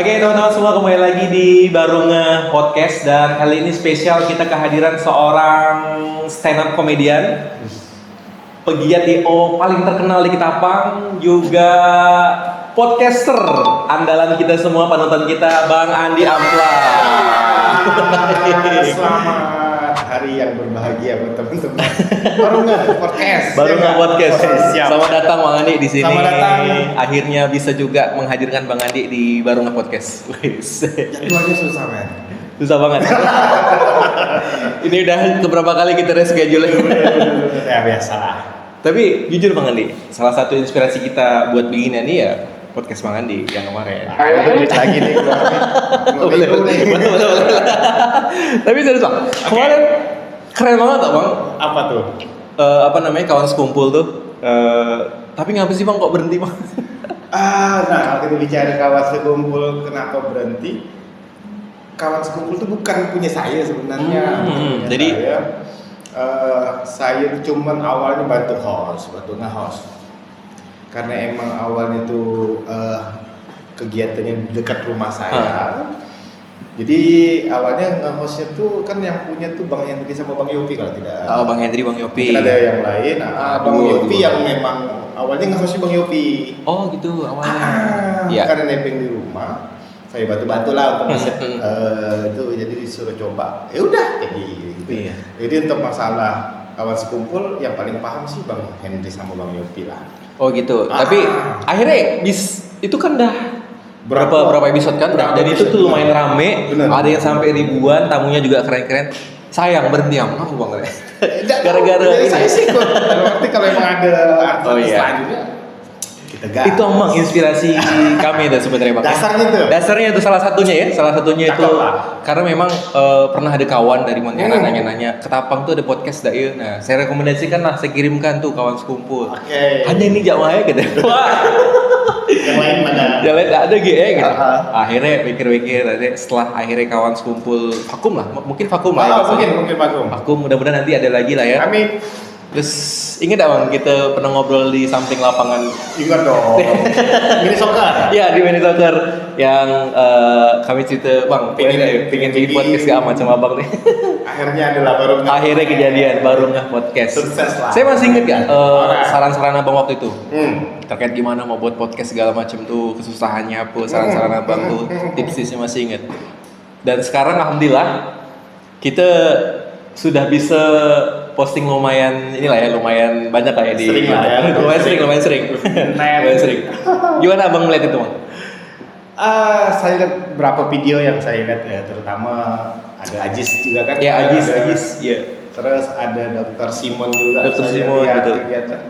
Oke teman-teman semua, kembali lagi di Barunga Podcast. Dan kali ini spesial, kita kehadiran seorang stand up komedian, pegiat DO paling terkenal di Ketapang, juga podcaster andalan kita semua, panutan kita, Bang Andi Ampla. Selamat hari yang berbahagia buat teman-teman. Barunga Podcast. Barunga Podcast. Siap. Selamat datang Bang Andi di sini. Selamat datang. Akhirnya bisa juga menghadirkan Bang Andi di Barunga Podcast. Jadwalnya susah men. Susah banget. Ini udah beberapa kali kita reschedule. Ya biasalah. Tapi jujur Bang Andi, salah satu inspirasi kita buat bikin ini ya podcast Bang Andi yang kemarin. Ayo duit lagi nih. Boleh. Tapi serius Bang, kemarin keren banget tak Bang? Apa tuh? Kawan sekumpul tuh. Tapi ngapa sih Bang kok berhenti Bang? Nah kalau kita bicara kawan sekumpul, kenapa berhenti? Kawan sekumpul itu bukan punya saya sebenarnya. Jadi saya cuman awalnya bantu nge-host. Karena emang awalnya tuh kegiatannya dekat rumah saya. Jadi awalnya nge-hostnya tuh kan yang punya tuh Bang Hendri sama Bang Yopi kalau tidak. Oh Bang Hendri, Bang Yopi. Mungkin ada yang lain. Bang Yopi yang memang awalnya nge-hostnya Bang Yopi. Oh gitu awalnya. Iya. Karena nebeng di rumah, saya bantu-bantu lah untuk nge-set itu, jadi disuruh coba. Ya udah jadi gitu. Iya. Jadi untuk masalah kawan sekumpul yang paling paham sih Bang Hendri sama Bang Yopi lah. Oh gitu. Tapi akhirnya itu kan dah berapa episode kan? Dan itu tuh lumayan rame. Bener. Ada yang sampai ribuan, tamunya juga keren-keren. Sayang berdiam, apa Bang? Gara-gara Jadi ini. saya sih ikut. Berarti kalau emang ada artis iya. selanjutnya kita gas. Itu emang inspirasi kami itu sebenarnya Bang. Dasarnya itu salah satunya ya. Salah satunya itu Cakep lah. karena memang pernah ada kawan dari Pontianak nanya-nanya, Ketapang tuh ada podcast dak ya. Nah, saya rekomendasikan lah, saya kirimkan tuh kawan sekumpul. Oke. Hanya ini jak wae gitu. Yang lain mana? Yang lain nggak ada gitu. Uh-huh. Akhirnya pikir-pikir, setelah akhirnya kawan sekumpul vakum lah, mungkin vakum lah. Ya, Mungkin vakum. Vakum, mudah-mudahan nanti ada lagi lah ya. Amin. Terus ingat Bang, kita pernah ngobrol di samping lapangan. Ingat dong. Mini soccer. Iya di Mini Soccer yang kami cerita Bang, pengen bikin podcast gak macam abang nih. Akhirnya adalah Akhirnya kejadian Barunga Podcast. Sukses lah. Saya masih ingat gak saran-saran abang waktu itu? Terkait gimana mau buat podcast segala macam tuh, kesusahannya apa, saran-saran abang tuh, tips-tipsnya masih ingat. Dan sekarang alhamdulillah kita sudah bisa posting lumayan lumayan banyak lah ya di Sering lah ya. lumayan sering. Gimana abang melihat itu Bang? Saya lihat berapa video yang saya lihat ya, terutama ada Ajis juga kan. Ya Ajis, ya. Terus ada Dr. Simon juga. Dr. Saya Simon, lihat betul. kegiatan.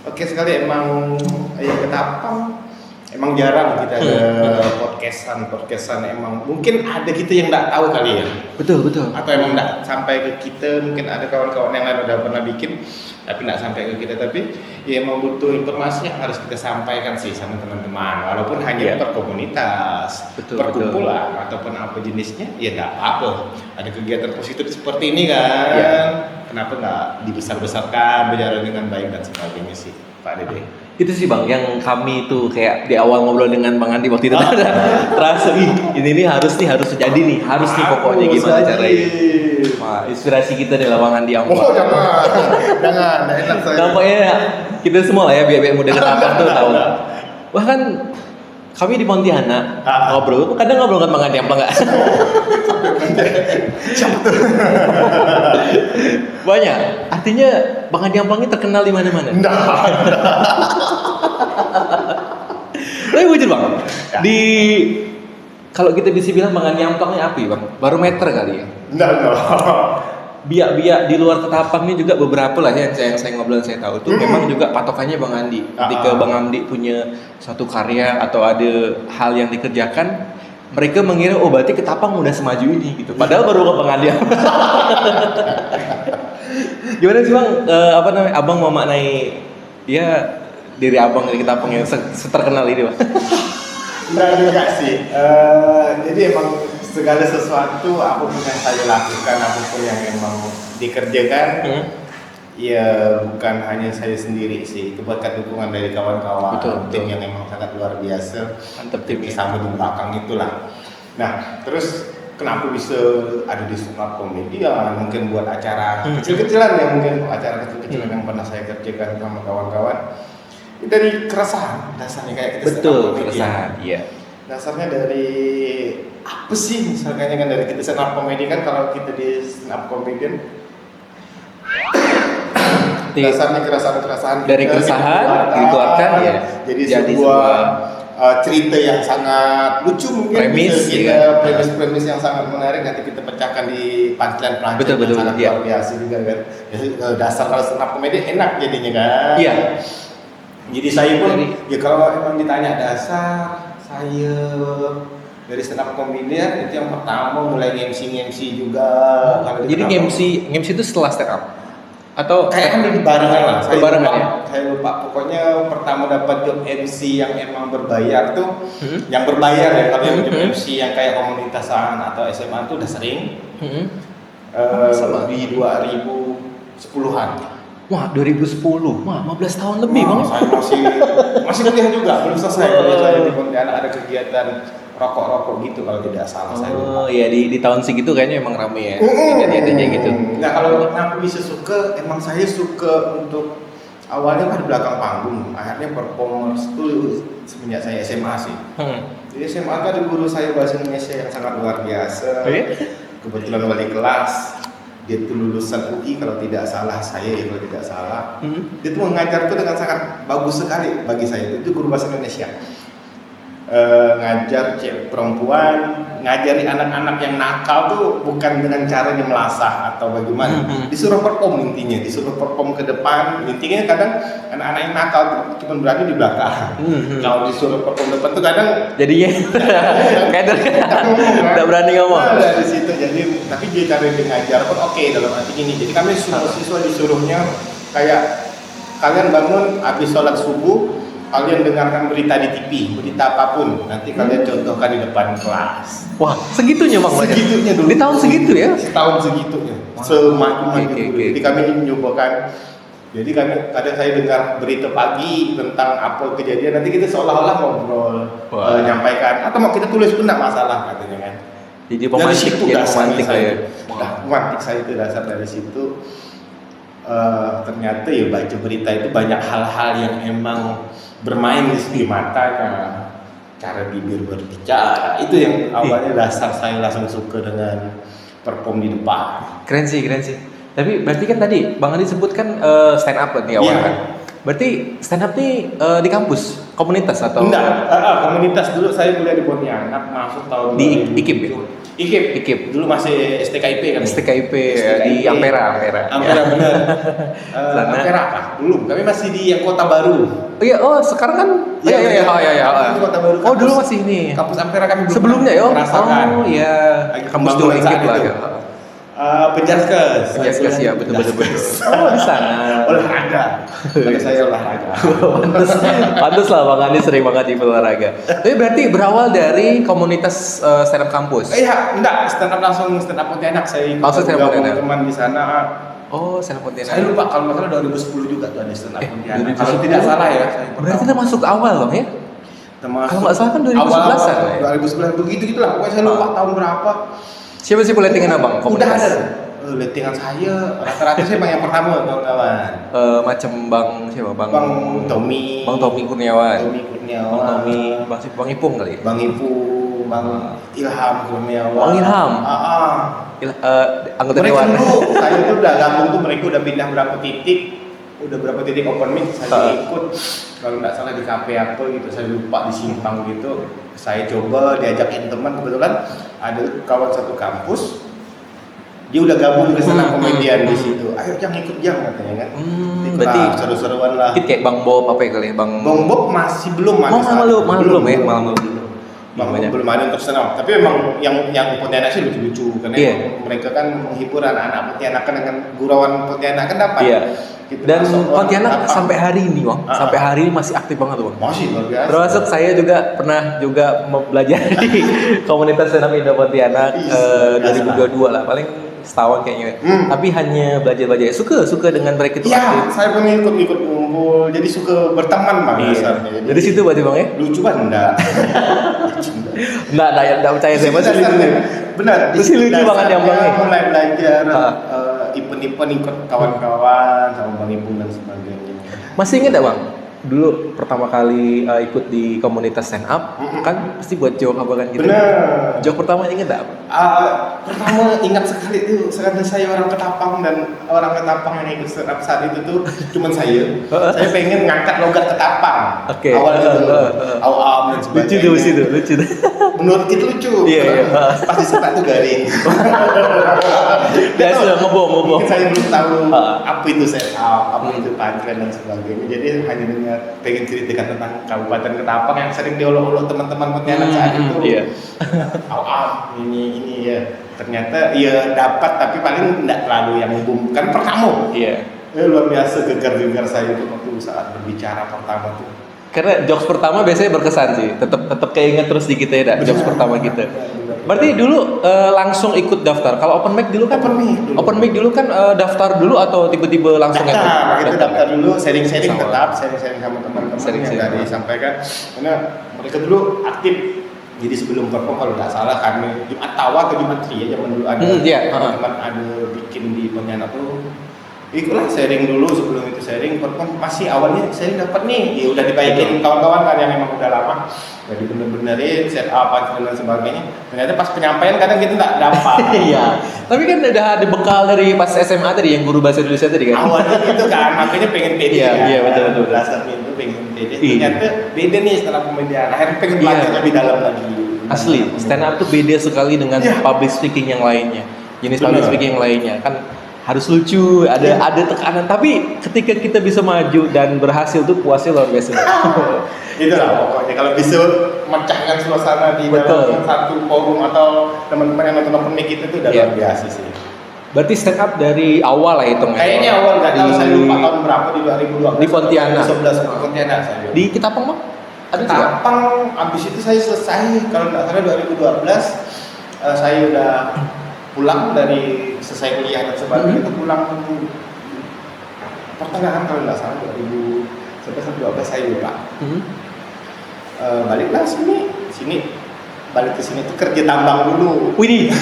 Oke sekali, emang ya Ketapang emang jarang kita ada podcastan emang mungkin ada kita yang nggak tahu kali ya. Betul. Atau emang nggak sampai ke kita, mungkin ada kawan-kawan yang lain udah pernah bikin tapi nggak sampai ke kita, tapi ya emang butuh informasi yang harus kita sampaikan sih sama teman-teman, walaupun hanya per komunitas, per kumpulan ataupun apa jenisnya, ya nggak apa, ada kegiatan positif seperti ini kan, kenapa nggak dibesar-besarkan, berjalan dengan baik dan sebagainya sih Pak Dede. Itu sih Bang, yang kami tuh kayak di awal ngobrol dengan Bang Andi waktu itu terasa ini harus terjadi nih, harus nih pokoknya gimana caranya. Wah, inspirasi kita adalah Bang Andi Ampla. Oh jangan, enak saya. Dampaknya kita semua lah ya, biar muda Ketapang tuh tahu. Bahkan kami di Pontianak ngobrol, kadang ngobrol dengan Bang Andi Ampla nggak? Banyak. Artinya Bang Andi Ampla ini terkenal di mana-mana. Tapi jujur Bang, kalau kita bisa bilang Bang Andi Ampla ini apa ya Bang? Barometer kali ya? Biak-biak di luar Ketapang ini juga beberapa lah yang saya ngobrol, saya tahu tuh memang juga patokannya Bang Andi. Ketika Bang Andi punya suatu karya atau ada hal yang dikerjakan, mereka mengira berarti Ketapang udah semaju ini gitu. Padahal baru ke Bang Andi. Gimana sih Bang? Abang mau maknai ya diri abang di Ketapang yang seterkenal ini Bang? Enggak juga sih. Jadi emang segala sesuatu apapun yang saya lakukan, apapun yang emang dikerjakan, Ya bukan hanya saya sendiri sih, itu berkat dukungan dari kawan-kawan Betul, tim betul. yang memang sangat luar biasa. Mantap timnya. Sama di belakang itulah. Nah, terus kenapa bisa ada di stand up komedian? Mungkin buat acara kecil-kecilan ya, mungkin acara kecil-kecilan yang pernah saya kerjakan sama kawan-kawan. Itu dari keresahan dasarnya kayak kita stand up Betul, comedian. keresahan. Iya. Dasarnya dari apa sih? Misalnya kan dari kita stand up comedy kan, kalau kita di stand up comedian dasarnya keresahan-keresahan Dari kita keresahan dikeluarkan, ya. jadi Jadi sebuah cerita yang sangat lucu, mungkin Premis, bisa kita ya. premis yang sangat menarik, nanti kita pecahkan di punchline Betul, yang sangat iya. luar biasa juga kan. Jadi dasar kalau stand up comedy enak jadinya kan. Iya. Jadi saya pun Jadi- ya kalau emang ditanya dasar saya dari stand up comedian, itu yang pertama mulai MC juga. Kalau di Jadi kenapa? MC itu setelah stand up atau Kayaknya di barengan lah. Saya Barengan, lupa, ya? saya lupa. Pokoknya pertama dapat job MC yang emang berbayar tuh, Hmm. yang berbayar ya. Kalau yang job Hmm. MC yang kayak komunitasan atau SMA tuh udah sering. Hmm. Sama di 2010-an. Wah, 2010. Wah, 15 tahun lebih, Bang. Saya masih kuliah juga, belum selesai kuliah saya di Pontianak, ada kegiatan rokok-rokok gitu kalau tidak salah saya lupa. Oh, ya di tahun segitu kayaknya emang rame ya. Kejadian kayak gitu. Nah kalau kenapa bisa suka, emang saya suka untuk awalnya kan di belakang panggung, akhirnya performance itu semenjak saya SMA sih. Di SMA kan ada guru saya bahasa Indonesia yang sangat luar biasa. Oh, iya? Kebetulan wali kelas, dia tuh lulusan UI kalau tidak salah, saya ya kalau tidak salah. Dia tuh mengajar tuh dengan sangat bagus sekali bagi saya. Itu guru bahasa Indonesia. Ngajar cewek perempuan, ngajari anak-anak yang nakal tuh bukan dengan caranya melasah atau bagaimana, disuruh perform intinya, disuruh perform ke depan. Intinya kadang anak-anak yang nakal tuh cuma berani di belakang. Kalau disuruh perform depan tuh kadang Jadinya kayak udah berani ngomong. Nah, dari situ jadi, tapi dia cara dia ngajar pun oke, dalam arti gini. Jadi kami semua siswa disuruhnya kayak kalian bangun habis sholat subuh, kalian dengarkan berita di TV, berita apapun, nanti kalian contohkan di depan kelas. Wah, segitunya Bang. Segitunya dulu. Di tahun segitu ya? Setahun segitunya. Wah. Semakin Oke. Jadi kami mencobakan. Jadi kadang saya dengar berita pagi tentang apa kejadian, nanti kita seolah-olah ngobrol, Wah. nyampaikan, atau mau kita tulis pun tidak masalah katanya kan. Jadi pemantik, ya pemantik saya. ya. Nah, pemantik saya itu dasar dari situ. Ternyata ya baca berita itu banyak hal-hal yang emang bermain di matanya, cara bibir berbicara, itu yang awalnya dasar saya langsung suka dengan perform di depan. Keren sih. Tapi berarti kan tadi Bang Andi sebutkan stand up di awal Iya. kan? Berarti stand up nih di kampus, komunitas atau? Enggak, komunitas dulu saya kuliah di Pontianak, masuk tahun Di 2007. IKIP ya? IKIP. Dulu masih STKIP kan. STKIP ya, di Ampera. Ampera bener. Sana. Ampera apa? Belum. Kami masih di yang Kota Baru. Oh iya, sekarang kan? Iya, Iya. Di Kota Baru. Oh dulu masih ini. Kampus Ampera kami belum Sebelumnya ya? merasakan. Oh iya. Lagi Kampus dulu pembangunan IKIP saat lah itu. ya. Penjaskes. Penjaskes ya, betul. Penjaskes. Oh di sana. Olahraga. Kalau saya olahraga. Pantes lah Bang Andi sering banget di olahraga. Tapi berarti berawal dari komunitas stand up kampus. Iya, enggak, stand up Pontianak saya ikut Langsung stand up gabung Pontianak. teman di sana. Oh, stand up Pontianak. Saya lupa kalau nggak salah 2010 juga tuh ada stand up Pontianak. 2010. Kalau tidak salah ya, saya Berarti kita masuk awal Bang ya? termasuk kalau nggak salah kan 2011-an ya? 2011 begitu gitulah. Pokoknya saya lupa tahun berapa. Siapa sih pelettingan Abang? Udah Komunitas? ada. Lettingan saya rata-rata saya yang pertama kawan-kawan. Macam Bang siapa? Bang Tommy. Bang Tommy Kurniawan. Tommy Kurniawan. Bang Tommy, Bang Ipung kali. Bang Ipu, Bang Ilham Kurniawan. Bang Ilham? Anggota Mereka dewan. dulu, saya tuh udah gabung tuh, mereka udah pindah berapa titik open mic, saya ikut. Kalau nggak salah di kafe apa gitu, saya lupa, di Simpang gitu. Saya coba diajakin teman, kebetulan ada kawan satu kampus, dia udah gabung ke stand up comedian di situ. Ayo jangan ikut katanya kan. Berarti seru-seruan lah. Itu kayak Bang Bob apa ya kali ya? Bang Bob masih belum Oh, malah belum ya? Malah belum. Bang belum ada untuk stand up. Tapi memang yang Pontianak sih lucu-lucu karena Iya. mereka kan menghibur anak-anak Pontianak kan dengan gurauan Pontianak kan dapat. Iya. Gitu, Dan masuk Pontianak apa. sampai hari ini Bang, sampai hari ini masih aktif banget tuh Bang. Masih luar biasa. Termasuk saya juga pernah belajar di komunitas stand up Indo Pontianak Ih, 2022 lah. Paling setahun kayaknya. Tapi hanya belajar suka dengan mereka itu Iya, aktif. saya pun ikut ngumpul, jadi suka berteman bang dasarnya. Jadi, Dari situ berarti bang ya? lucu kan enggak? Enggak percaya saya masih lucu. Benar. Masih lucu banget yang bang ya. Mulai belajar event-event ikut kawan-kawan sama bang Ipung dan sebagainya. Masih ingat gak bang? Dulu pertama kali ikut di komunitas stand up, kan pasti buat joke apa kan gitu. Benar. Joke pertama ingat gak? Pertama ingat sekali tuh, karena saya orang Ketapang dan orang Ketapang yang ikut stand up saat itu tuh cuman saya. Saya pengen ngangkat logat Ketapang. Oke. Awalnya tuh, awam dan sebagainya. Lucu. Menurut kita lucu. Iya. Pasti sepak tuh garing. Biasa ngebohong. Mungkin saya belum tahu apa itu set up, apa itu punchline dan sebagainya. Jadi hanya dengan pengen ceritakan tentang Kabupaten Ketapang yang sering diolok-olok teman-teman Pontianak saat itu. Iya. Ini ya. Ternyata ya dapat, tapi paling tidak terlalu yang boom. Kan pertama. Iya. Luar biasa gegar-gegar saya itu waktu saat berbicara pertama tuh. Karena jokes pertama biasanya berkesan sih, tetap keinget terus di kita ya, jokes pertama kita. Berarti dulu langsung ikut daftar. Kalau open mic dulu kan? Open mic dulu kan daftar dulu atau tiba-tiba langsung daftar dulu, sharing-sharing tetap, sharing-sharing sama teman-teman yang tadi sampaikan. Karena mereka dulu aktif. Jadi sebelum perform kalau nggak salah kami Jumat Tawa atau Jumat Tri ya zaman dulu ada teman-teman ada bikin di Pontianak tuh. Ikutlah sharing dulu, sebelum itu sharing perform masih awalnya sharing dapat nih, ya udah dibaikin kawan-kawan kan yang memang udah lama, jadi bener-benerin set up dan sebagainya. Ternyata pas penyampaian kadang kita nggak dapat. Iya. Tapi kan udah ada bekal dari pas SMA tadi yang guru bahasa Indonesia tadi kan. Awalnya gitu kan, makanya pengen pede. Iya betul. Dasarnya itu pengen pede. Ternyata beda nih setelah komedian. Akhirnya pengen belajar lebih dalam lagi. Asli, stand up tuh beda sekali dengan public speaking yang lainnya. Jenis public speaking yang lainnya kan harus lucu, ada tekanan, tapi ketika kita bisa maju dan berhasil tuh puasnya luar biasa. Itulah pokoknya kalau bisa memecahkan suasana di dalam satu forum atau teman-teman yang nonton open mic itu udah luar biasa sih. Berarti stand up dari awal lah hitung. Kayaknya awal nggak tahu saya lupa tahun berapa di 2012. Di Pontianak. 2011 Pontianak saya. Di Ketapang bang? Ada juga? Ketapang, abis itu saya selesai kalau nggak salah 2012 saya udah pulang dari selesai kuliah dan sebagainya itu pulang pertengahan kalau nggak salah 2012 saya lupa. Baliklah sini balik ke sini tuh kerja tambang dulu. Widih.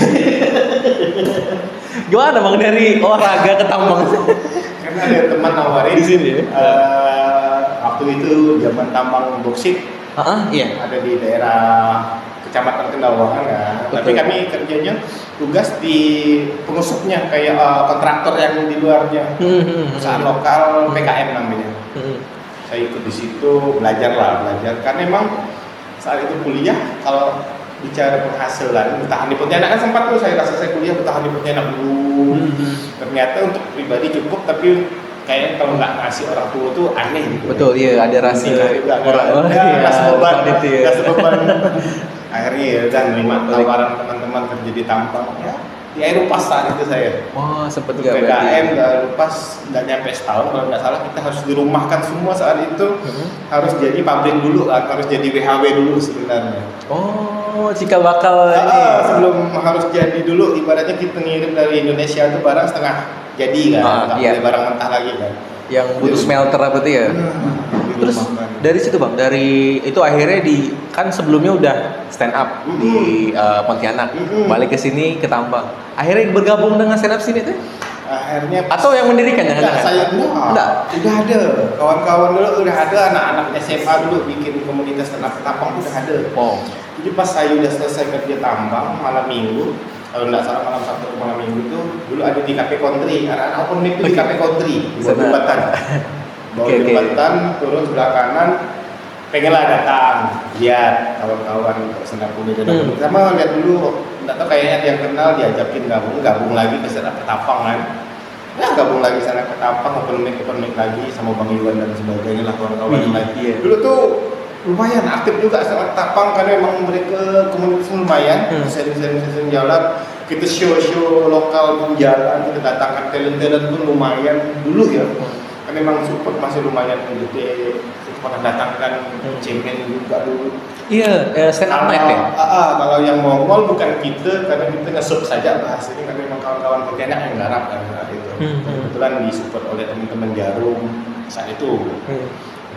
Gimana bang dari olahraga ke tambang? Karena ada teman nawarin di sini. Waktu itu zaman tambang boksit. Iya. Ada di daerah Kecamatan Kendawangan kan. Tapi kami kerjanya tugas di pengusupnya kayak kontraktor yang di luarnya. Perusahaan lokal PKM namanya. Saya ikut di situ belajar karena emang saat itu kuliah kalau bicara penghasilan bertahan di Pontianak kan sempat tuh saya rasa saya kuliah bertahan di Pontianak dulu. Ternyata untuk pribadi cukup, tapi kayaknya kalau nggak ngasih orang tua tuh aneh gitu. Betul, iya ada rasa rasa beban. Akhirnya ya udah nerima tawaran teman-teman kerja di tambang ya. Di Eropa saat itu saya. Wah, sempet gak PKM pas nggak nyampe setahun kalau nggak salah kita harus dirumahkan semua saat itu. Harus jadi pabrik dulu kan, harus jadi WHW dulu sebenarnya. Oh, cikal bakal sebelum harus jadi dulu ibaratnya kita ngirim dari Indonesia tuh barang setengah jadi kan, nggak boleh barang mentah lagi kan. Yang butuh smelter apa tuh ya? Terus dari situ bang, dari itu akhirnya kan sebelumnya udah stand up di Pontianak, balik ke sini ke tambang. Akhirnya bergabung dengan stand up sini tuh? Akhirnya atau yang mendirikan jangan-jangan? Saya enggak. Udah ada. Kawan-kawan dulu udah ada, anak-anak SMA dulu bikin komunitas stand up Ketapang udah ada. Jadi pas saya udah selesai kerja tambang malam minggu, kalau nggak salah malam Sabtu atau malam Minggu tuh dulu ada di Cafe Country, anak-anak open mic di Cafe Country di jembatan. Bawa jembatan turun sebelah kanan, pengenlah datang lihat kawan-kawan stand up comedy sama lihat dulu, nggak tahu kayaknya ada yang kenal diajakin gabung lagi ke stand up Ketapang kan. Ya gabung lagi sana Ketapang open mic lagi sama Bang Iwan dan sebagainya lah kawan-kawan lagi. Dulu tuh lumayan aktif juga sama Ketapang karena emang mereka komunitas lumayan, sering jalan, kita show lokal pun jalan, kita datangkan talent pun lumayan dulu ya, kan memang support masih lumayan gede, pernah datangkan Cemen juga dulu. Iya, stand up night ya. Kalau yang Mongol bukan kita, karena kita nge-sub saja bahas ini, karena memang kawan-kawan Pontianak yang garap kan saat itu. Kebetulan disupport oleh teman-teman Jarum saat itu.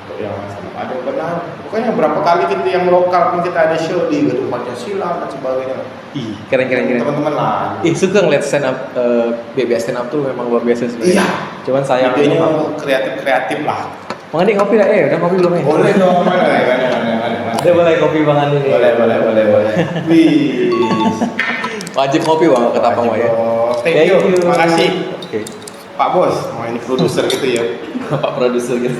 Untuk yang ada benar. Pokoknya berapa kali kita yang lokal pun kita ada show di Gedung Pancasila dan sebagainya. Ih, keren. Teman-teman lah. Suka ngeliat stand up, BBS stand up tuh memang luar biasa sebenarnya. Iya. Cuman sayang idenya kreatif lah. Bang Andi kopi dah, udah kopi belum ya? Boleh dong, mana. Ada boleh kopi Bang Andi nih. Boleh. Wih. Wajib kopi Bang, ketapang ya. Thank you. Makasih. Oke. Pak Bos, ini produser gitu ya. Pak produser gitu.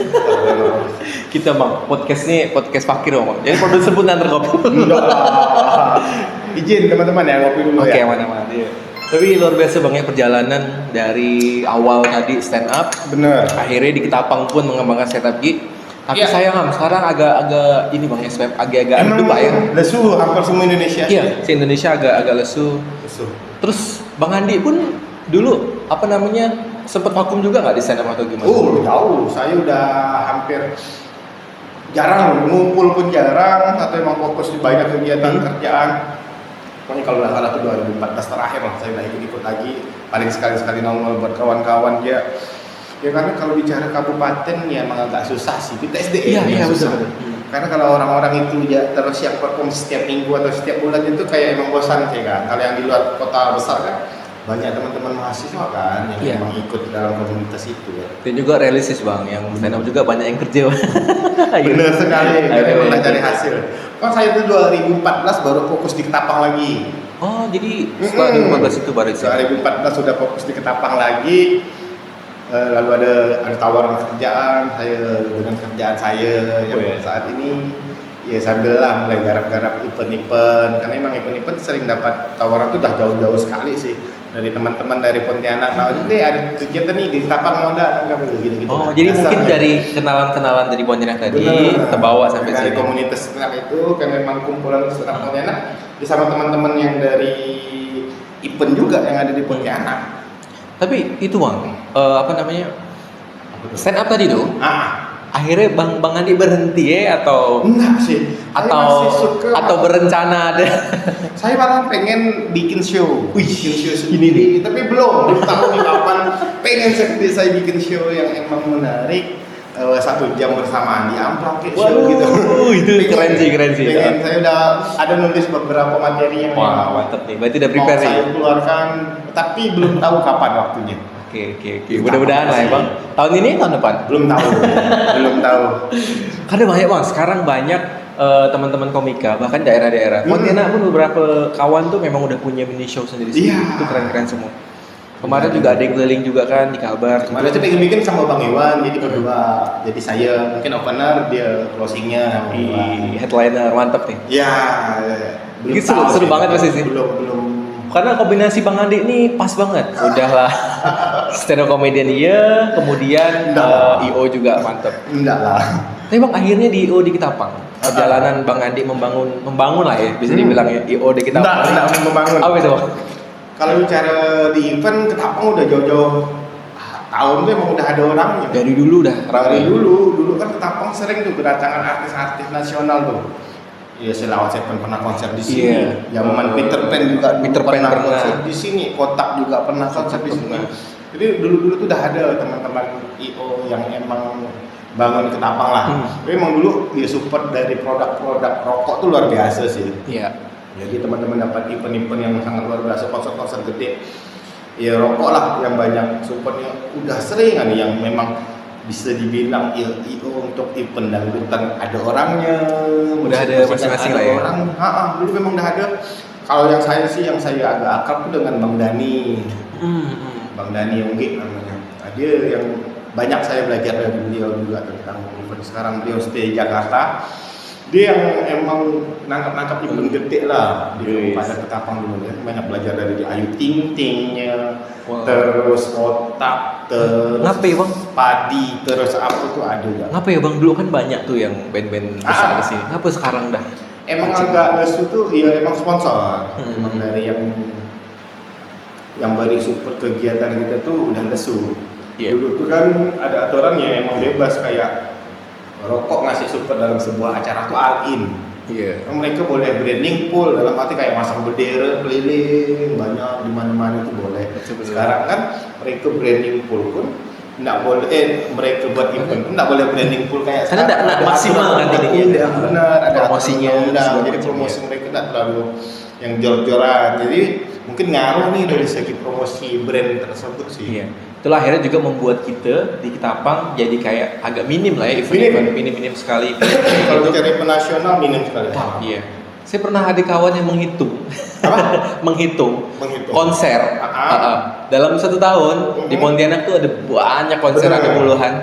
Kita Bang, podcast fakir Bang. Jadi produser pun antar kopi. Enggak lah. Izin teman-teman ya kopi dulu ya. Oke, mana-mana. Iya. Tapi luar biasa Bang ya perjalanan dari awal tadi stand up. Bener. Akhirnya di Ketapang pun mengembangkan stand up gig. Tapi sayang sekarang agak ini Bang ya, agak redup Pak ya. Lesu hampir semua Indonesia. Iya, si Indonesia agak lesu. Terus Bang Andi pun dulu sempat vakum juga nggak di stand up atau gimana? Jauh. Saya udah hampir jarang ngumpul pun jarang, atau emang fokus di banyak kegiatan kerjaan. Pokoknya kalau nggak salah tuh 2014 terakhir lah saya nggak ikut lagi. Paling sekali nongol buat kawan-kawan dia. Ya karena kalau bicara kabupaten ya emang agak susah sih. Kita SDM Iya susah. betul. Karena kalau orang-orang itu ya terus yang perform setiap minggu atau setiap bulan itu kayak emang bosan sih kan. Kalau yang di luar kota besar kan banyak teman-teman mahasiswa kan yang emang ikut dalam komunitas itu ya. Dan juga realistis Bang, yang stand up juga banyak yang kerja. Benar sekali, karena emang cari hasil. Kan saya tuh 2014 baru fokus di Ketapang lagi. Oh, jadi setelah 2014 itu baru sih. 2014 sudah fokus di Ketapang lagi. Lalu ada tawaran kerjaan saya dengan kerjaan saya yang saat ini ya sambil lah mulai garap-garap event-event, karena emang event-event sering dapat tawaran tuh udah jauh-jauh sekali sih dari teman-teman dari Pontianak. Nah ini ada kegiatan nih di Ketapang mau nggak gitu-gitu. Oh, jadi mungkin dari kenalan-kenalan dari Pontianak tadi terbawa sampai dari sini. komunitas stand itu kan memang kumpulan stand up Pontianak sama teman-teman yang dari event juga yang ada di Pontianak. Tapi itu Bang, stand up tadi tuh akhirnya Bang Andi berhenti ya atau enggak sih, atau berencana ada? Saya malah pengen bikin show sendiri, tapi belum tahu nih kapan. Pengen saya bikin show yang emang menarik, 1 jam bersamaan di Amplang kayak show gitu. Itu keren sih. Pengen, saya udah ada nulis beberapa materi yang mantep nih, berarti udah prepare saya keluarkan, tapi belum tahu kapan waktunya. Oke. Mudah-mudahan lah ya Bang. Tahun ini tahun depan? Belum tahu. Karena banyak Bang, sekarang banyak teman-teman komika bahkan daerah-daerah. Pontianak pun beberapa kawan tuh memang udah punya mini show sendiri. Itu keren-keren semua. Kemarin juga ada yang keliling juga kan di Kalbar. Kemarin saya pengen bikin sama Bang Iwan, jadi berdua. Jadi saya mungkin opener, dia closingnya. Headliner mantep nih. Ya. Ini seru banget pasti sih. Belum. Karena kombinasi Bang Andi ini pas banget. Udahlah stand up comedian kemudian IO juga mantep. Enggak lah. Tapi Bang akhirnya di IO di Ketapang. Perjalanan Bang Andi membangun lah ya, bisa dibilang ya IO di Ketapang. Enggak membangun. Apa itu Bang? Kalau bicara di event Ketapang udah jauh-jauh tahun tuh emang udah ada orangnya. Dari dulu dulu kan Ketapang sering tuh kedatangan artis-artis nasional tuh. Iya, Selawat Seven pernah konser di sini. Zaman Peter Pan juga pernah konser di sini. Kotak juga pernah konser di sini. Jadi dulu tuh udah ada teman-teman IO yang emang bangun Ketapang lah. Tapi emang dulu dia support dari produk-produk rokok tuh luar biasa sih. Iya. Jadi teman-teman dapat event-event yang sangat luar biasa, konser-konser gede. Ya rokok lah yang banyak supportnya. Udah sering kan yang memang bisa dibilang IO untuk event dangdutan ada orangnya, udah ada masing-masing lah ya. Dulu memang udah ada. Kalau yang saya agak akrab tuh dengan Bang Dani. Bang Dani Yonggi namanya. Dia yang banyak saya belajar dari beliau juga tentang event. Sekarang beliau stay Jakarta. Dia yang emang nangkap event gede lah di pada Ketapang dulu ya. Banyak belajar dari Ayu Ting Tingnya, terus Otak, terus Bang? Padi, terus apa tuh ada ya? Ngapa ya Bang, dulu kan banyak tuh yang band-band besar di sini. Ngapa sekarang dah? Emang agak lesu tuh, ya emang sponsor. Emang dari yang beri support kegiatan kita tuh udah lesu. Dulu tuh kan ada aturan ya emang bebas kayak rokok ngasih support dalam sebuah acara tuh all in. Iya. Mereka boleh branding full dalam arti kayak masang bendera keliling banyak di mana-mana itu boleh. Betul. Sekarang kan mereka branding full pun nggak boleh, mereka buat event pun nggak boleh branding full kayak Karena sekarang. nggak maksimal kan jadinya. Iya benar, ada Promosinya, undang, segala jadi macam, promosi ya. mereka nggak terlalu yang jor-joran. Jadi mungkin ngaruh nih dari segi promosi brand tersebut sih. Iya. Itulah akhirnya juga membuat kita di Ketapang jadi kayak agak minim lah ya event minim sekali. Kalau bicara event nasional minim sekali. Iya. Saya pernah ada kawan yang menghitung. Apa? menghitung konser. Dalam 1 tahun di Pontianak tuh ada banyak konser, Benar. ada puluhan.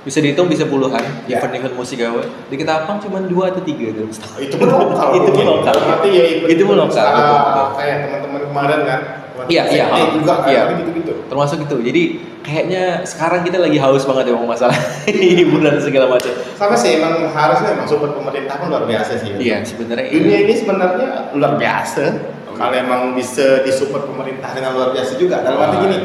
Bisa dihitung bisa puluhan Ya. event-event musik awal. Di Ketapang cuma 2 atau 3 dalam setahun. Itu pun lokal. Itu pun mungkin. lokal. Berarti ya Itu pun lokal, betul. Kayak teman-teman kemarin kan. Iya, iya. juga kan Iya. gitu-gitu. Termasuk itu. Jadi kayaknya sekarang kita lagi haus banget ya ngomong masalah hiburan segala macam. Sama sih emang harusnya emang support pemerintah pun luar biasa sih. Iya, sebenarnya Dunia ini sebenarnya luar biasa. Kalau emang bisa disupport pemerintah dengan luar biasa juga. Dalam arti gini,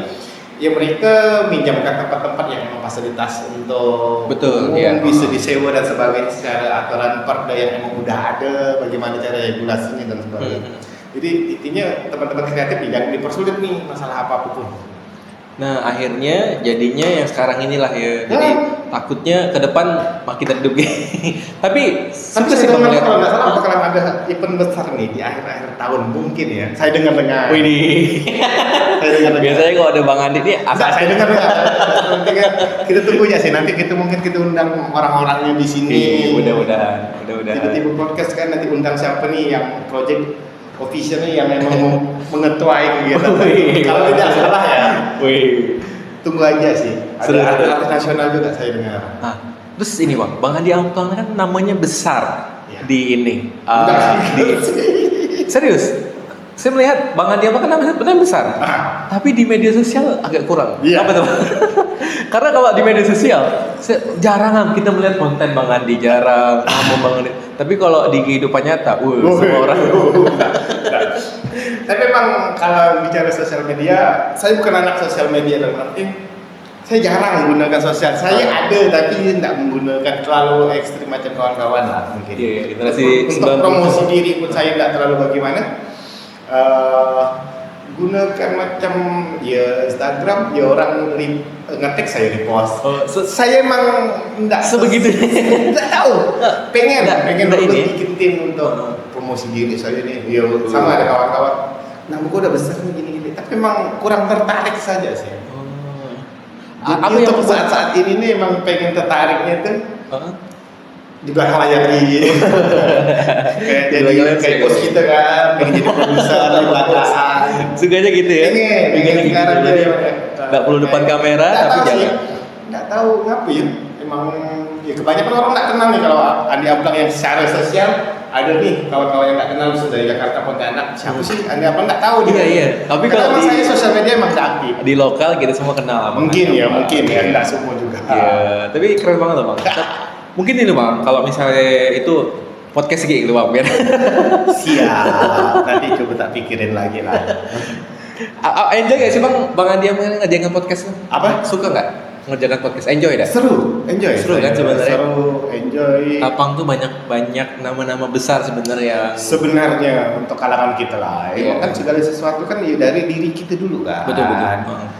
ya mereka minjamkan tempat-tempat yang memang fasilitas untuk Betul, umum, iya. bisa disewa dan sebagainya secara aturan perda yang emang udah ada, bagaimana cara regulasinya dan sebagainya. Jadi intinya teman-teman kreatif jangan dipersulit nih masalah apapun. Nah akhirnya jadinya yang sekarang inilah ya. Jadi takutnya ke depan makin redup. Tapi Tapi sih saya dengar melihat. kalau nggak salah bakalan ada event besar nih di akhir-akhir tahun mungkin ya. Saya dengar-dengar. Wih nih. Saya dengar-dengar. Biasanya kalau ada Bang Andi nih Enggak, saya dengar nanti kan kita tunggu aja sih. Nanti kita mungkin kita undang orang-orangnya di sini. Mudah-mudahan. Tiba-tiba podcast kan nanti undang siapa nih yang project officialnya yang memang mengetuai kegiatan. Wih. Kalau tidak salah ya. Wih. Tunggu aja sih. Seru. Ada artis nasional juga saya dengar. Nah, terus ini Bang Andi Amplang kan namanya besar Ya. di ini. Enggak Serius? Saya melihat Bang Andi Amplang kan namanya benar besar. Tapi di media sosial agak kurang. Iya. Apa tuh? Karena kalau di media sosial jarang kita melihat konten Bang Andi, jarang ngomong Bang Andi. Tapi kalau di kehidupan nyata, semua orang. Tapi memang kalau bicara sosial media, saya bukan anak sosial media dalam arti saya jarang menggunakan sosial. Saya ada tapi tidak menggunakan terlalu ekstrim macam kawan-kawan lah mungkin. Iya, generasi Untuk 90. promosi diri pun saya tidak terlalu bagaimana. Gunakan macam ya Instagram, ya orang ngetek saya repost. Saya emang enggak Sebegitunya. enggak tahu. Pengen Enggak ini. bikin tim untuk promosi diri saya nih. Ya sama ada kawan-kawan. Nah, gua udah besar nih gini-gini. Tapi emang kurang tertarik saja sih. Apa Apa yang untuk saat-saat ini nih emang pengen tertariknya tuh di belakang layar gitu. Kayak jadi kayak bos kita kan, pengen jadi produser di belakang. Suganya gitu ya. Pengen gitu. sekarang Jadi dia. nggak perlu depan kamera tapi jangan. Nggak tahu ngapa ya. Emang ya kebanyakan orang nggak kenal nih kalau Andi Amplang yang secara sosial ada nih kawan-kawan yang nggak kenal bisa dari Jakarta Pontianak. Siapa sih Andi Amplang nggak tahu dia. Iya. Tapi Karena kalau emang di saya sosial media emang nggak aktif. di lokal kita semua kenal Bang Mungkin Andi ya, Amplang. mungkin ya, nggak semua juga. Iya, tapi keren banget loh Bang. Mungkin ini Bang, kalau misalnya itu podcast gitu Bang, biar Siap. Nanti coba tak pikirin lagi lah. enjoy gak sih Bang Andi yang ngerjain podcast? Apa? Suka nggak ngerjakan podcast? Enjoy dah. Seru, enjoy. Seru kan sebenarnya? Seru, enjoy. Tapang tuh banyak nama-nama besar sebenarnya. Sebenarnya untuk kalangan kita lah, Iya. emang kan segala sesuatu kan ya dari diri kita dulu kan. Betul.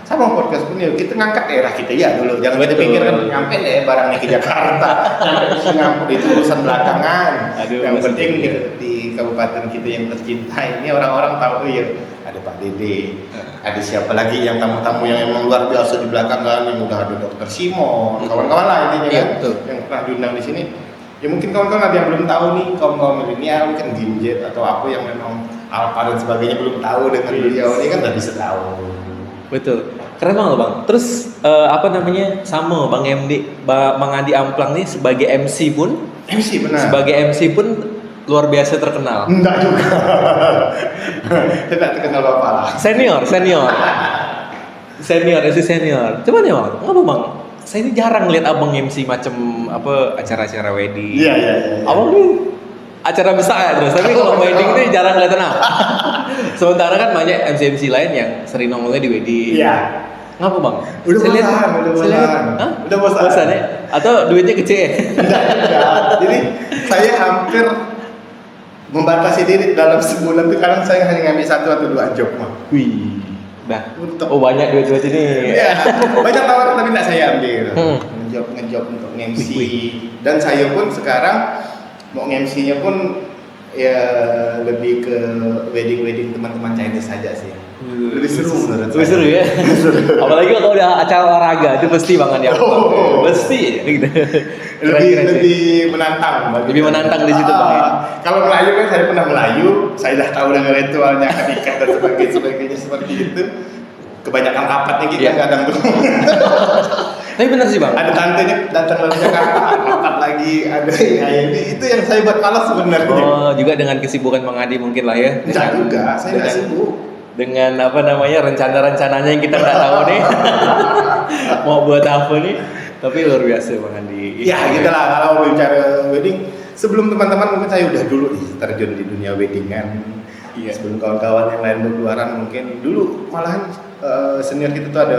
Sama podcast pun ya kita ngangkat daerah kita ya dulu. Jangan kita Betul. pikir kan nyampe deh barangnya ke Jakarta, nyampe di Singapura itu urusan belakangan. Aduh, yang penting maksudnya. di kabupaten kita yang tercinta ini orang-orang tahu ya ada Pak Dede, ada siapa lagi yang tamu-tamu yang emang luar biasa di belakang kan, yang udah ada Dokter Simon, kawan-kawan lah intinya Iya, kan, betul. yang pernah diundang di sini. Ya mungkin kawan-kawan ada yang belum tahu nih, kawan-kawan milenial mungkin Ginjet atau apa yang memang Alpha dan sebagainya belum tahu dengan beliau ini kan udah bisa tahu. Betul. Keren banget loh Bang. Terus apa namanya? Sama Bang Bang Andi Amplang nih sebagai MC pun MC benar. sebagai MC pun luar biasa terkenal. Enggak juga. Tidak terkenal bapak lah. Senior. Coba nih Bang, ngapa Bang? Saya ini jarang lihat abang MC macam apa acara-acara wedding. Iya. Abang nih acara besar ya terus, tapi kalau wedding ini jarang kelihatan apa. Sementara kan banyak MC lain yang sering nongolnya di wedding. Iya. Ngapa Bang? Udah Saya lihat- bosan, udah saya lihat- bosan. Hah? Udah bosan. Bosan ya? Atau duitnya kecil? Enggak. Jadi saya hampir membatasi diri dalam sebulan tuh kadang saya hanya ngambil 1 atau 2 job mah. Wih, dah. Untuk Oh banyak duit ini. ya, banyak tawaran tapi enggak saya ambil. Hmm. Ngejob untuk MC. Wih. Dan saya pun sekarang mau MC-nya pun ya lebih ke wedding teman-teman Chinese saja sih. Lebih seru menurut Lebih saya. seru ya. Apalagi kalau udah acara olahraga itu pasti banget ya. Oh. Pasti gitu. Lebih menantang bagi Lebih menantang di situ, Pak, ya? Kalau Melayu kan saya pernah Melayu, saya dah tahu dengan ritualnya akad nikah dan sebagainya seperti itu. Kebanyakan rapatnya kita Iya. kadang tuh. Tapi benar sih bang. Ada tantenya datang dari Jakarta, rapat lagi, ada ya, itu yang saya buat malas sebenarnya. Oh juga dengan kesibukan Bang Adi mungkin lah ya. Enggak juga, saya nggak sibuk. Dengan apa namanya rencana-rencananya yang kita nggak tahu nih mau buat apa nih. Tapi luar biasa Bang Adi. Ya gitu lah kalau bicara wedding. Sebelum teman-teman mungkin saya udah dulu nih terjun di dunia weddingan. Iya. Sebelum kawan-kawan yang lain berkeluaran mungkin dulu malahan senior kita tuh ada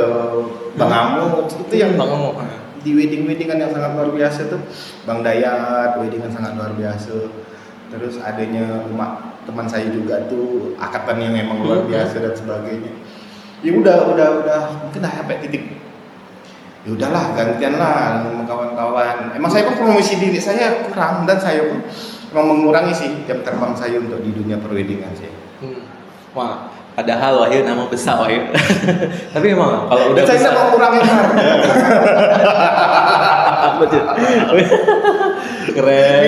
Bang Amo itu yang Bang Amo. di weddingan yang sangat luar biasa tuh Bang Dayat weddingan sangat luar biasa. Terus adanya rumah teman saya juga tuh akatan yang memang luar biasa dan sebagainya. Ya udah mungkin dah sampai titik ya udahlah gantian lah sama kawan-kawan. Emang saya pun promosi diri saya kurang dan saya pun memang mengurangi sih jam terbang saya untuk di dunia perweddingan sih. Wah, padahal Wahyu nama besar Wahyu. Tapi emang kalau udah Dan saya besar, nggak mengurangi harga. betul. Keren.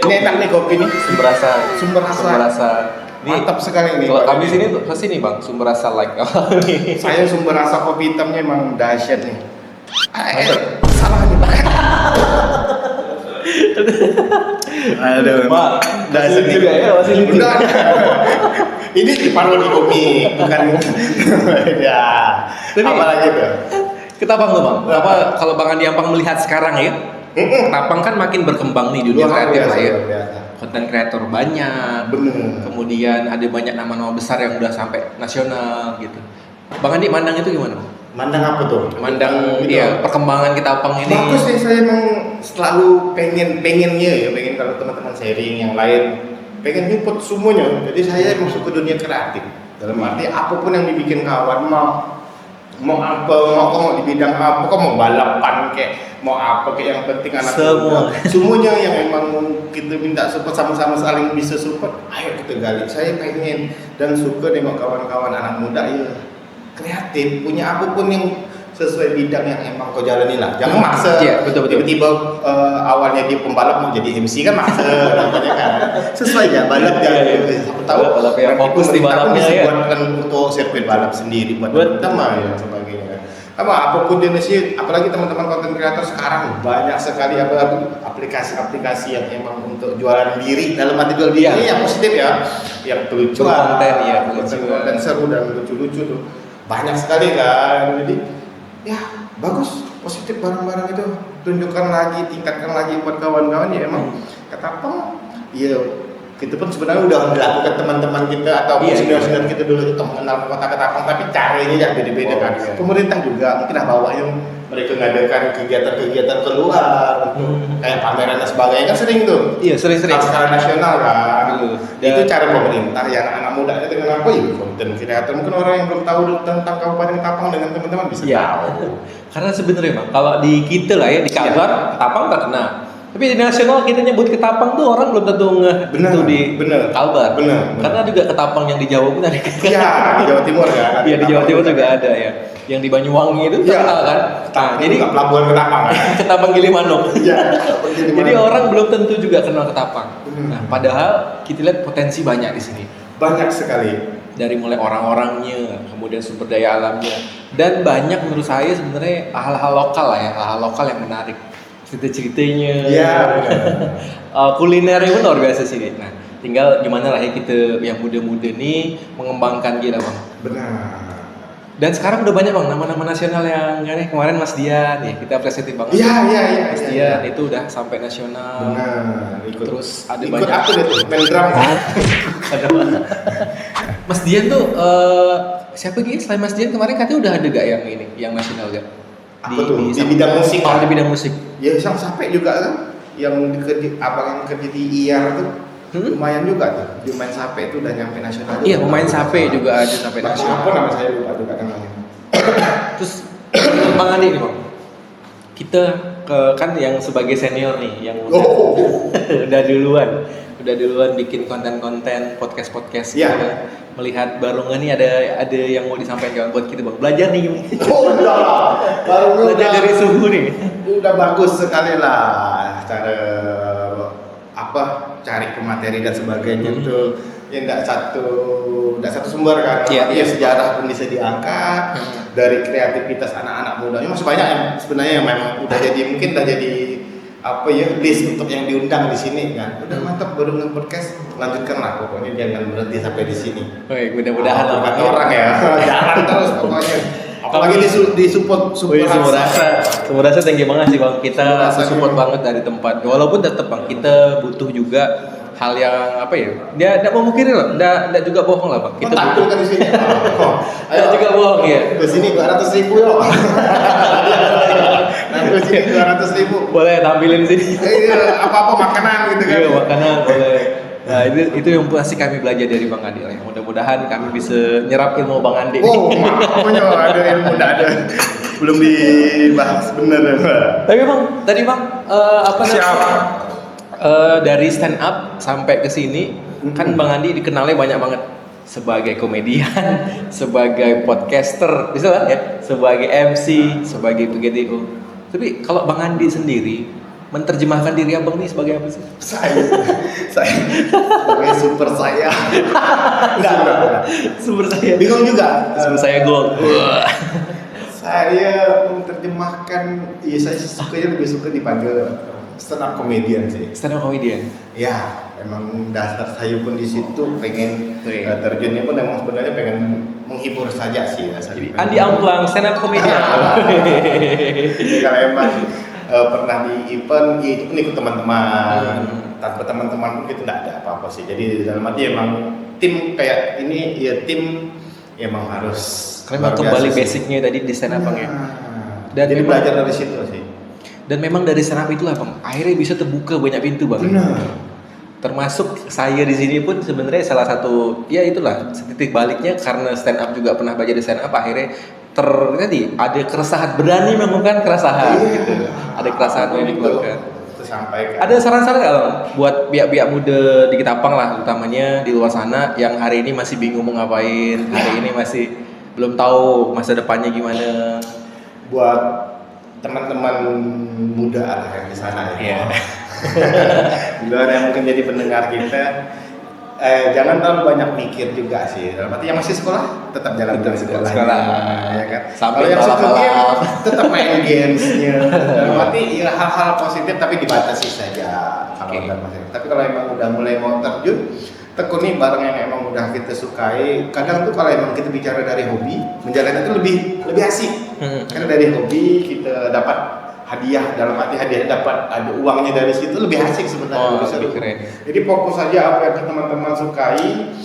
Ini enak nih kopi nih. Sumber rasa. Sumber rasa. Sumber rasa. Mantap sekali nih. Kalau Pak. kami sini tuh pasti nih bang, sumber rasa like. Saya sumber rasa kopi hitamnya emang dahsyat nih. Salah nih Pak. Aduh, Pak, dahsyat juga ya, masih lucu. Udah. Ini di parodi kopi, bukan ya. Tapi- Apalagi tuh? Ketapang tuh bang. Apa kalau Bang Adi Ampang melihat sekarang ya? Ketapang kan makin berkembang nih dunia Luar kreatif biasa, lah ya. luar biasa. Konten kreator banyak. Bener. Kemudian ada banyak nama-nama besar yang udah sampai nasional gitu. Bang Adi mandang itu gimana? Bang? Mandang apa tuh? Mandang Gitu. ya perkembangan Ketapang ini. Bagus sih, saya emang selalu pengennya kalau teman-teman sharing yang lain pengen input semuanya. Jadi saya masuk ke dunia kreatif. Dalam arti apapun yang dibikin kawan mau apa, mau di bidang apa, kok mau balapan kayak mau apa kayak yang penting anak Semua. muda. Semuanya yang emang kita minta support sama-sama saling bisa support, ayo kita gali. Saya pengen dan suka nengok kawan-kawan anak muda ya kreatif, punya apapun yang sesuai bidang yang emang kau jalani lah. Jangan maksa. Iya, betul. Tiba-tiba awalnya dia pembalap mau jadi MC kan maksa namanya kan. Sesuai ya balap ya. Iya. Siapa tahu Balap ya, fokus di pemerintah pun balapnya bisa ya. buatkan untuk sirkuit balap sendiri buat Betul. kita mah ya sebagainya. Apapun jenisnya, apalagi teman-teman konten kreator sekarang banyak sekali aplikasi-aplikasi yang emang untuk jualan diri dalam arti jual diri Iya. yang positif ya, yang lucu Konten, ya, lucu. konten seru dan lucu-lucu tuh banyak sekali kan. Jadi ya bagus, positif barang-barang itu tunjukkan lagi, tingkatkan lagi buat kawan-kawan ya emang Ketapang ya kita pun sebenarnya udah dilakukan teman-teman kita atau Iya, senior-senior kita dulu itu mengenal kota Ketapang, tapi caranya ya beda-beda kan. iya. Pemerintah juga mungkin bawa yang mereka ngadakan kegiatan-kegiatan keluar untuk kayak pameran dan sebagainya kan sering tuh. Iya sering-sering. Secara nasional kan. Dan- Itu cara pemerintah yang anak muda itu dengan apa ya konten kreator. Mungkin orang yang belum tahu tentang Kabupaten Ketapang dengan teman-teman bisa Iya. tahu. Karena sebenarnya bang, kalau di kita lah ya di Kalbar, Ketapang terkenal. Tapi di nasional kita nyebut Ketapang tuh orang belum tentu ngeh Benar, itu di benar. Kalbar. Benar. Karena juga Ketapang yang di Jawa pun ada. Iya, di Jawa Timur kan. Iya di Jawa Timur juga ada ya. Yang di Banyuwangi itu Iya. terkenal kan. Nah, jadi juga pelabuhan Ketapang kan. Ketapang Gilimanuk. Iya. Jadi orang belum tentu juga kenal Ketapang. Benar. Nah, padahal kita lihat potensi banyak di sini. Banyak sekali. Dari mulai orang-orangnya, kemudian sumber daya alamnya, dan banyak menurut saya sebenarnya hal-hal lokal lah ya, hal-hal lokal yang menarik, cerita-ceritanya, Iya. kulinernya pun luar biasa sih. Nah, tinggal gimana lah ya kita yang muda-muda nih mengembangkan gitu bang. Benar. Dan sekarang udah banyak bang nama-nama nasional yang nih kemarin Mas Dian ya kita apresiatif banget. Iya. Mas Dian itu udah sampai nasional. Benar. Terus ada ikut banyak. aku deh tuh, main drum. Ada mana? Mas Dian tuh siapa dia? Selain Mas Dian kemarin katanya udah ada gak yang ini, yang nasional gak? Apa tuh? Di bidang musik Oh, kan? di bidang musik. Ya sang sampai juga kan yang abang yang kerja di IAR tuh lumayan juga tuh. Dia main sampai itu udah nyampe nasional. Iya, pemain sape juga ada sampai nasional. Apa nama saya lupa juga namanya. Terus Bang Andi nih Bang, kita kan yang sebagai senior nih, yang udah duluan bikin konten-konten podcast Iya. gitu. Melihat Barunga nih ada yang mau disampaikan buat kita Bang, belajar nih. Oh udah, baru Belajar dari suhu nih. udah bagus sekali lah cara cari pemateri dan sebagainya tuh. Ya enggak satu sumber kan. Iya. Sejarah pun bisa diangkat dari kreativitas anak-anak mudanya masih banyak yang sebenarnya yang memang udah jadi list untuk yang diundang di sini kan. Udah mantap baru nge podcast, lanjutkan lah pokoknya jangan berhenti sampai di sini. Oke, mudah-mudahan lah Kata orang ya. Jalan terus pokoknya. Apalagi di support Sumurasa tinggi banget sih Bang. Kita support banget dari tempat. Walaupun tetap Bang, kita butuh juga hal yang dia tidak memungkiri loh, tidak juga bohong lah Bang. Kita tampil kan di sini. Tidak juga bohong ya. Ke sini 200.000 yo. Nampil sini 200.000. Boleh tampilin sini. Apa makanan gitu kan. Iya, makanan boleh. Nah, itu yang pasti kami belajar dari Bang Andi lah. Mudah-mudahan kami bisa nyerap ilmu Bang Andi. Oh, makanya ada ilmu enggak ada. Belum dibahas bener. Tapi Bang, tadi Bang dari stand up sampai ke sini kan Bang Andi dikenalnya banyak banget sebagai komedian, sebagai podcaster, misalnya ya, sebagai MC, sebagai PGDO. Tapi kalau Bang Andi sendiri menerjemahkan diri Abang nih sebagai apa sih? Saya sebagai super saya. Enggak. Super saya. Bingung juga. Super saya gold. Saya menerjemahkan, saya lebih suka dipanggil stand up comedian sih. Stand up comedian. Ya, emang dasar saya pun di situ pengen terjunnya pun emang sebenarnya pengen menghibur saja sih. Jadi Andi Amplang stand up comedian. Kalau emang pernah di event, ya itu pun ikut teman-teman. Tanpa teman-teman pun kita tidak ada apa-apa sih. Jadi dalam arti emang tim kayak ini ya tim emang harus. Karena kembali basicnya tadi di stand up Bang ya. Dan jadi belajar dari situ sih. Dan memang dari stand up itulah Bang, akhirnya bisa terbuka banyak pintu Bang. Benar. Termasuk saya di sini pun sebenarnya salah satu ya itulah titik baliknya karena stand up juga pernah belajar di stand up akhirnya tadi ada keresahan, berani melakukan keresahan gitu. Ada keresahan yang dikeluarkan. Sampaikan. Ada saran-saran nggak Bang buat pihak-pihak muda di Ketapang lah, utamanya di luar sana yang hari ini masih bingung mau ngapain, hari ini masih belum tahu masa depannya gimana. Buat teman-teman muda lah yang di sana ya. Di luar yang mungkin jadi pendengar kita, jangan terlalu banyak mikir juga sih. Dalam arti yang masih sekolah tetap jalan sekolah. Ya kan. Sampai kalau yang suka balap-balap. game tetap main gamesnya. Dalam arti ya hal-hal positif tapi dibatasi saja. Tapi kalau emang udah mulai mau terjun, tekuni barang yang emang udah kita sukai. Kadang tuh kalau emang kita bicara dari hobi, menjalannya itu lebih asik. Karena dari hobi kita dapat hadiah, dalam arti hadiah dapat ada uangnya dari situ, lebih asik sebenarnya. Jadi fokus saja apa yang teman-teman sukai,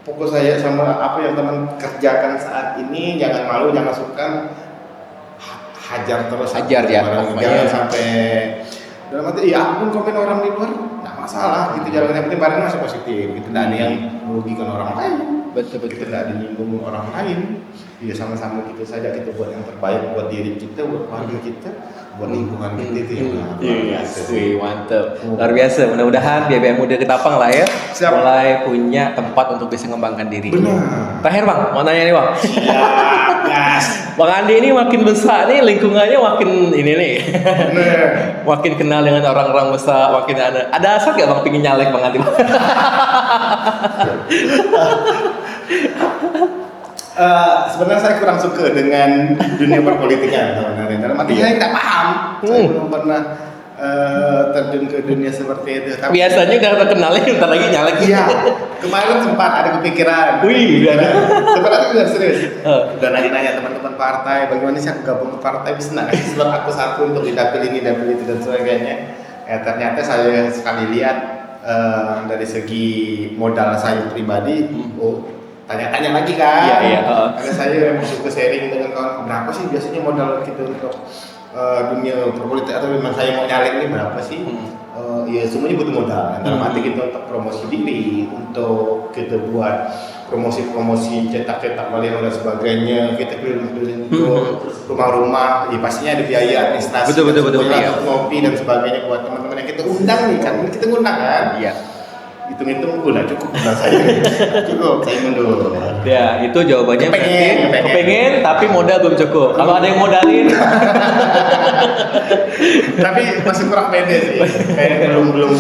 fokus saja sama apa yang teman kerjakan saat ini, jangan malu, jangan sukar, hajar terus. Hajar ya, jangan sampai dalam arti ya apapun komen orang di luar nggak masalah gitu, jalan yang penting barangnya masih positif gitu, nggak ada yang merugikan orang lain. Betul. Kita tidak menyinggung orang lain. Ya sama-sama kita saja, kita buat yang terbaik buat diri kita, buat keluarga kita, buat lingkungan kita itu yang luar biasa. Mantap. Luar biasa. Mudah-mudahan biar muda Ketapang lah ya. Siap. Mulai punya tempat untuk bisa mengembangkan diri. Benar. Terakhir Bang, mau nanya nih Bang. Yes. Bang Andi ini makin besar nih, lingkungannya makin ini nih. Benar. Makin kenal dengan orang-orang besar, makin ada asal gak Bang pingin nyalek Bang Andi? Sebenarnya saya kurang suka dengan dunia perpolitikan sebenarnya. Dalam arti saya tidak paham. Saya belum pernah terjun ke dunia seperti itu. Tapi Biasanya udah terkenalnya bentar lagi nyalek. iya, kemarin sempat ada kepikiran. Wih, udah ada. Sebenarnya udah serius. Udah nanya-nanya teman-teman partai, bagaimana sih aku gabung ke partai, bisa nggak kasih slot aku satu untuk dapil ini, dapil itu dan sebagainya. Ternyata saya sekali lihat dari segi modal saya pribadi, tanya-tanya lagi kan. Iya. Karena saya memang suka sharing dengan kawan, berapa sih biasanya modal kita untuk dunia perpolitik atau memang saya mau nyalek ini berapa sih? Ya semuanya butuh modal. Dalam arti kita untuk promosi diri, untuk kita buat promosi cetak baliho dan sebagainya, kita keliling-keliling ke rumah-rumah, ya pastinya ada biaya administrasi, Betul, iya. ngopi dan sebagainya buat teman-teman yang kita undang nih kan, kita ngundang kan. Iya. Hitung-hitung udah cukup undang saya. Cukup, saya mundur. Ya, itu jawabannya Kepengen. kepengen tapi modal belum cukup. Kalau ada yang modalin Tapi masih kurang pede sih. Kayak belum.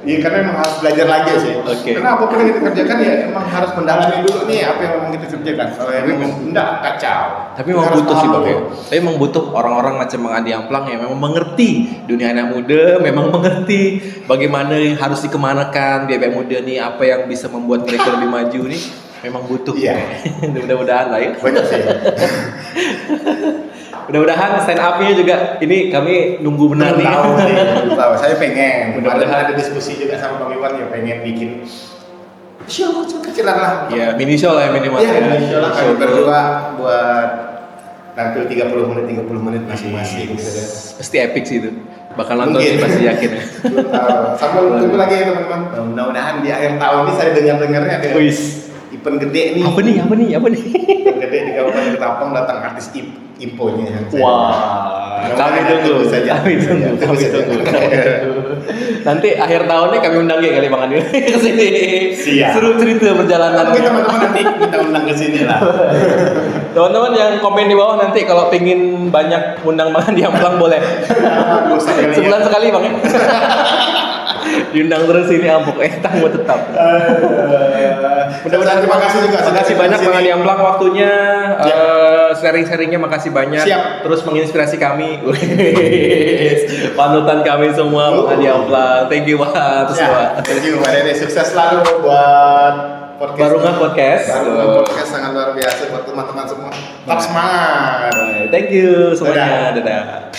Iya karena memang harus belajar lagi sih. Oke. Karena apapun yang kita kerjakan ya emang harus mendalami dulu nih apa yang memang kita kerjakan. Kalau yang memang enggak kacau. Tapi memang butuh sih Bang ya. Tapi memang butuh orang-orang macam Bang Andi Amplang yang memang mengerti dunia anak muda, memang mengerti bagaimana yang harus dikemanakan biar muda nih, apa yang bisa membuat mereka lebih maju nih, memang butuh. Iya. Mudah-mudahan lah ya. Banyak sih. Mudah-mudahan stand up-nya juga ini kami nunggu benar nih. Belum tahu. Saya pengen. Mudah-mudahan Ada diskusi juga sama Bang Iwan ya pengen bikin show kecilan lah. Ya, mini show lah ya minimal. Iya, insya Allah Show kami berdua buat tampil 30 menit masing-masing gitu kan. Pasti epic sih itu. Bakal nonton Mungkin. sih pasti yakin ya. Belum tahu. Sama tunggu lagi ya teman-teman. Mudah-mudahan di akhir tahun ini saya dengar-dengarnya ada Wis. event gede nih. Apa nih? Event gede di Kabupaten Ketapang datang artis Imponya. Wah, kami tunggu. saja. Kami tunggu. Nanti akhir tahunnya kami undang ya kali Bang Andi ke sini. Siap. Seru cerita perjalanan. Oke teman-teman nanti kita undang ke sini lah. Teman-teman yang komen di bawah nanti kalau pengen banyak undang Bang Andi Amplang boleh. Sebulan sekali Bang ya. Diundang terus ini Ampuk tanggung tetap. Mudah-mudahan terima kasih juga. Terima kasih banyak Bang Andi Amplang waktunya. Sharing-sharingnya makasih banyak. Siap. Terus menginspirasi kami. Panutan kami semua Bang Andi Amplang. Thank you Pak. Thank you Mbak Dede. Sukses selalu buat podcast. Barunga Podcast. Barunga Podcast sangat luar biasa buat teman-teman semua. Tetap semangat. Thank you semuanya. Dadah.